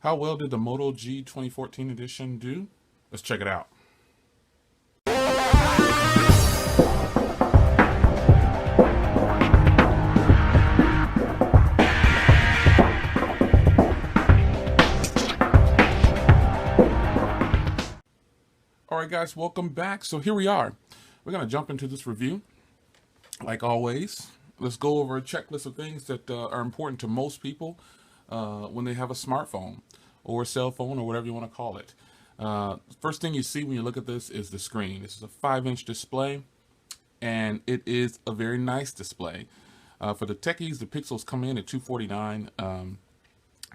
How well did the Moto G 2014 edition do? Let's check it out. All right, guys, welcome back. So here we are. We're going to jump into this review. Like always, let's go over a checklist of things that are important to most people when they have a smartphone or a cell phone or whatever you want to call it. First thing you see when you look at this is the screen. This is a 5-inch display, and it is a very nice display. For the techies, the pixels come in at 249,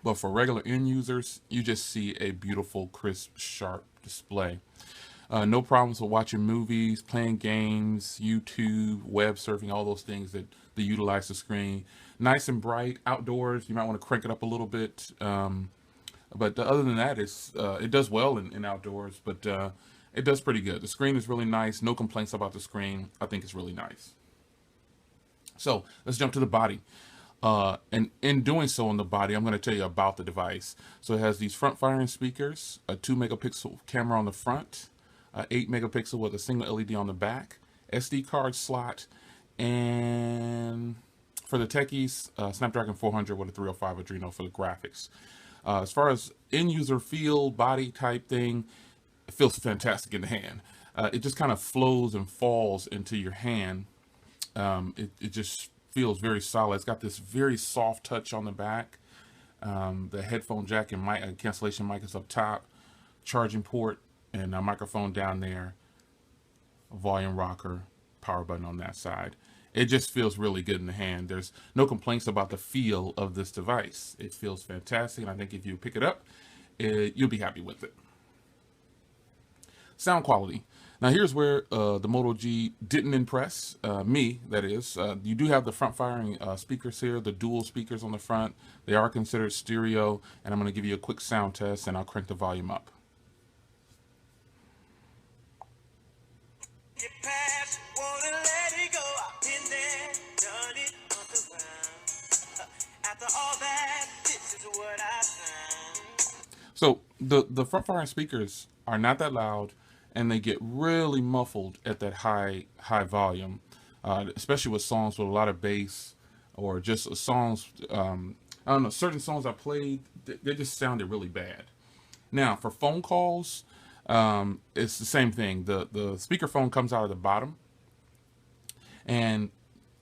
but for regular end users, you just see a beautiful, crisp, sharp display. No problems with watching movies, playing games, YouTube, web surfing, all those things that utilize the screen. Nice and bright. Outdoors, you might want to crank it up a little bit. But other than that, it does well in outdoors, but it does pretty good. The screen is really nice. No complaints about the screen. I think it's really nice. So let's jump to the body. And in doing so on the body, I'm going to tell you about the device. So it has these front-firing speakers, a 2-megapixel camera on the front, 8-megapixel with a single LED on the back, SD card slot, and for the techies, Snapdragon 400 with a 305 Adreno for the graphics. As far as end user feel, body type thing, it feels fantastic in the hand. It just kind of flows and falls into your hand. It just feels very solid. It's got this very soft touch on the back. The headphone jack and mic, cancellation mic is up top, charging port, and a microphone down there, a volume rocker, power button on that side. It just feels really good in the hand. There's no complaints about the feel of this device. It feels fantastic, and I think if you pick it up, you'll be happy with it. Sound quality. Now here's where the Moto G didn't impress me, that is. You do have the front-firing speakers here, the dual speakers on the front. They are considered stereo, and I'm going to give you a quick sound test, and I'll crank the volume up. So the front-firing speakers are not that loud, and they get really muffled at that high volume, especially with songs with a lot of bass or just songs. I don't know, certain songs I played, they just sounded really bad. Now for phone calls, it's the same thing. The speakerphone comes out of the bottom, and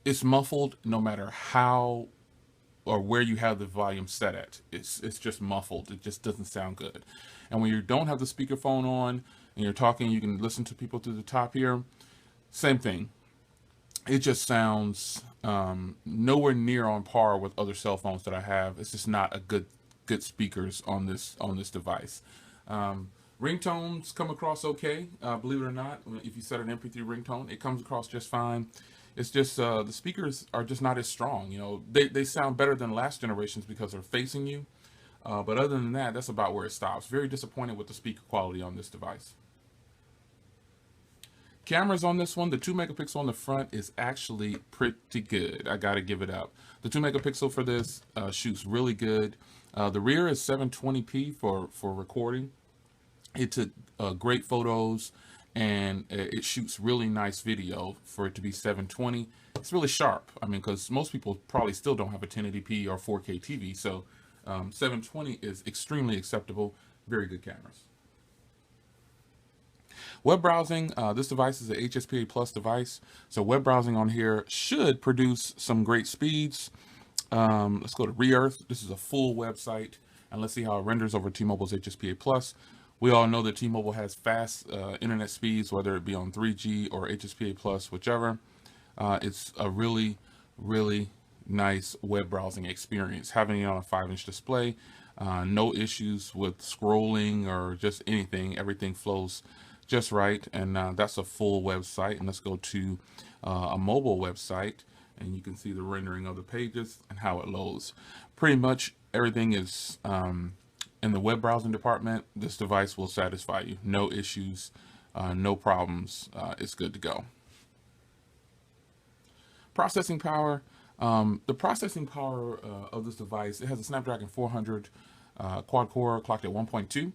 it's muffled no matter how or where you have the volume set at. It's just muffled. It just doesn't sound good. And when you don't have the speakerphone on and you're talking, you can listen to people through the top here. Same thing. It just sounds nowhere near on par with other cell phones that I have. It's just not a good speakers on this device. Ringtones come across okay, believe it or not. If you set an MP3 ringtone, it comes across just fine. It's just the speakers are just not as strong. You know, they sound better than last generations because they're facing you. But other than that, that's about where it stops. Very disappointed with the speaker quality on this device. Cameras on this one, the 2-megapixel on the front is actually pretty good. I gotta give it up. The 2-megapixel for this shoots really good. The rear is 720p for recording. It took great photos, and it shoots really nice video for it to be 720. It's really sharp. I mean, because most people probably still don't have a 1080p or 4K TV, so 720 is extremely acceptable. Very good cameras. Web browsing, this device is an HSPA Plus device, so web browsing on here should produce some great speeds. Let's go to Re-Earth. This is a full website, and let's see how it renders over T-Mobile's HSPA Plus. We all know that T-Mobile has fast internet speeds, whether it be on 3G or HSPA Plus, whichever. It's a really, really nice web browsing experience. Having it on a 5-inch display, no issues with scrolling or just anything. Everything flows just right, and that's a full website. And let's go to a mobile website, and you can see the rendering of the pages and how it loads. Pretty much everything is in the web browsing department. This device will satisfy you. No issues, no problems. It's good to go. Processing power. The processing power of this device, it has a Snapdragon 400 quad core clocked at 1.2.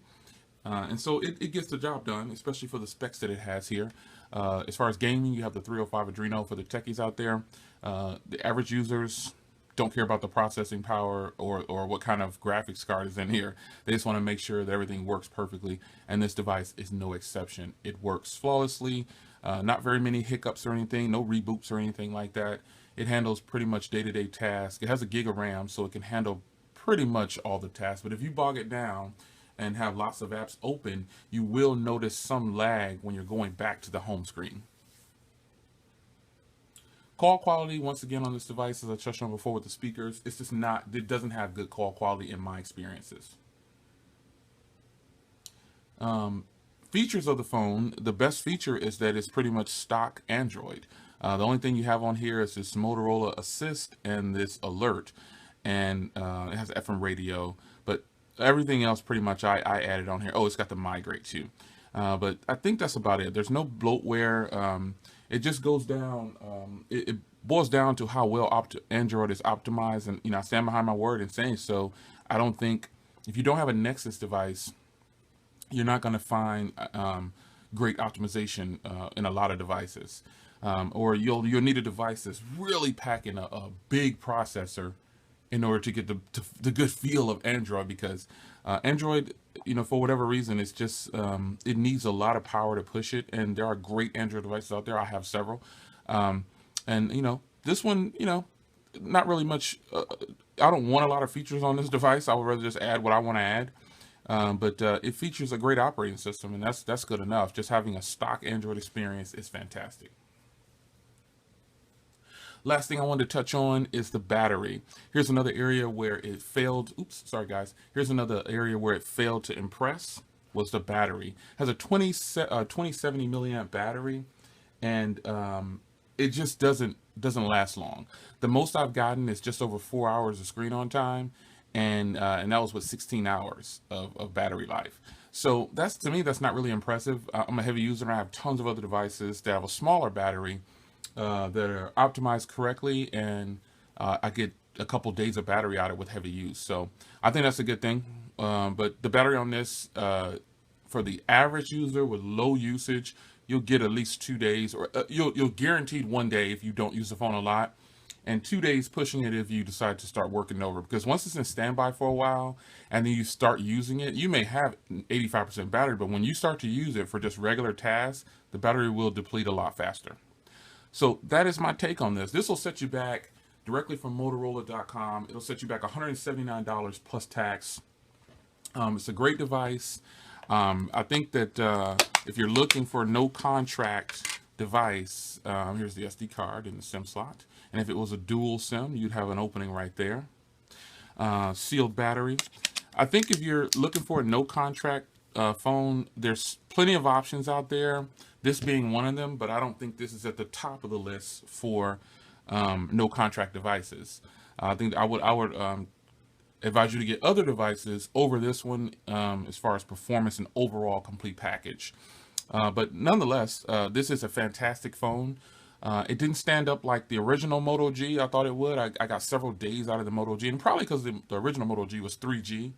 And so it gets the job done, especially for the specs that it has here. As far as gaming, you have the 305 Adreno for the techies out there. The average users don't care about the processing power or what kind of graphics card is in here. They just want to make sure that everything works perfectly, and this device is no exception. It works flawlessly, not very many hiccups or anything, no reboots or anything like that. It handles pretty much day-to-day tasks. It has a gig of RAM, so it can handle pretty much all the tasks, but if you bog it down and have lots of apps open, you will notice some lag when you're going back to the home screen. Call quality, once again, on this device, as I touched on before with the speakers, it's just not, it doesn't have good call quality in my experiences. Features of the phone, the best feature is that it's pretty much stock Android. The only thing you have on here is this Motorola Assist and this alert, and it has FM radio, but everything else pretty much I added on here. Oh, it's got the migrate too. But I think that's about it. There's no bloatware. It just goes down, it boils down to how well Android is optimized, and I stand behind my word in saying so. I don't think, if you don't have a Nexus device, you're not going to find great optimization in a lot of devices. Or you'll need a device that's really packing a big processor in order to get the good feel of Android, because Android, for whatever reason, it's just it needs a lot of power to push it, and there are great Android devices out there. I have several, and this one, not really much. I don't want a lot of features on this device. I would rather just add what I want to add. But it features a great operating system, and that's good enough. Just having a stock Android experience is fantastic. Last thing I wanted to touch on is the battery. Here's another area where it failed. Oops, sorry guys. Here's another area where it failed to impress, was the battery. It has a 2070 milliamp battery, and it just doesn't last long. The most I've gotten is just over 4 hours of screen on time, and that was with 16 hours of battery life. So to me, that's not really impressive. I'm a heavy user, and I have tons of other devices that have a smaller battery that are optimized correctly, and I get a couple days of battery out of it with heavy use. So I think that's a good thing. But the battery on this, for the average user with low usage, you'll get at least 2 days, or you'll guaranteed 1 day if you don't use the phone a lot, and 2 days pushing it if you decide to start working over. Because once it's in standby for a while and then you start using it, you may have 85% battery, but when you start to use it for just regular tasks, the battery will deplete a lot faster. So that is my take on this. This will set you back directly from Motorola.com. It'll set you back $179 plus tax. It's a great device. I think that if you're looking for a no contract device, here's the SD card in the SIM slot. And if it was a dual SIM, you'd have an opening right there. Sealed battery. I think if you're looking for a no contract phone, there's plenty of options out there, this being one of them, but I don't think this is at the top of the list for no contract devices. I think I would advise you to get other devices over this one as far as performance and overall complete package. But nonetheless, this is a fantastic phone. It didn't stand up like the original Moto G I thought it would. I got several days out of the Moto G, and probably because the original Moto G was 3G.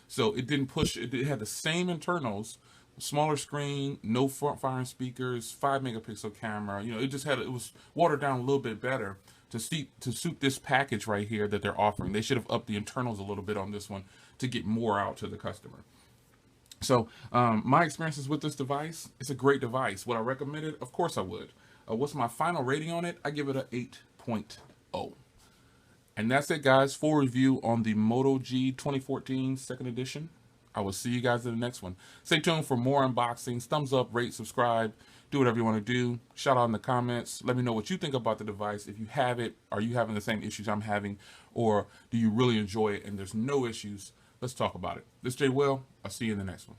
So it didn't push, it had the same internals, smaller screen, no front firing speakers, 5 megapixel camera. It was watered down a little bit better to suit this package right here that they're offering. They should have upped the internals a little bit on this one to get more out to the customer. So my experiences with this device, it's a great device. Would I recommend it? Of course I would. What's my final rating on it? I give it a 8.0. And that's it, guys. Full review on the Moto G 2014 second edition. I will see you guys in the next one. Stay tuned for more unboxings. Thumbs up, rate, subscribe. Do whatever you want to do. Shout out in the comments. Let me know what you think about the device. If you have it, are you having the same issues I'm having? Or do you really enjoy it and there's no issues? Let's talk about it. This is Jay Will. I'll see you in the next one.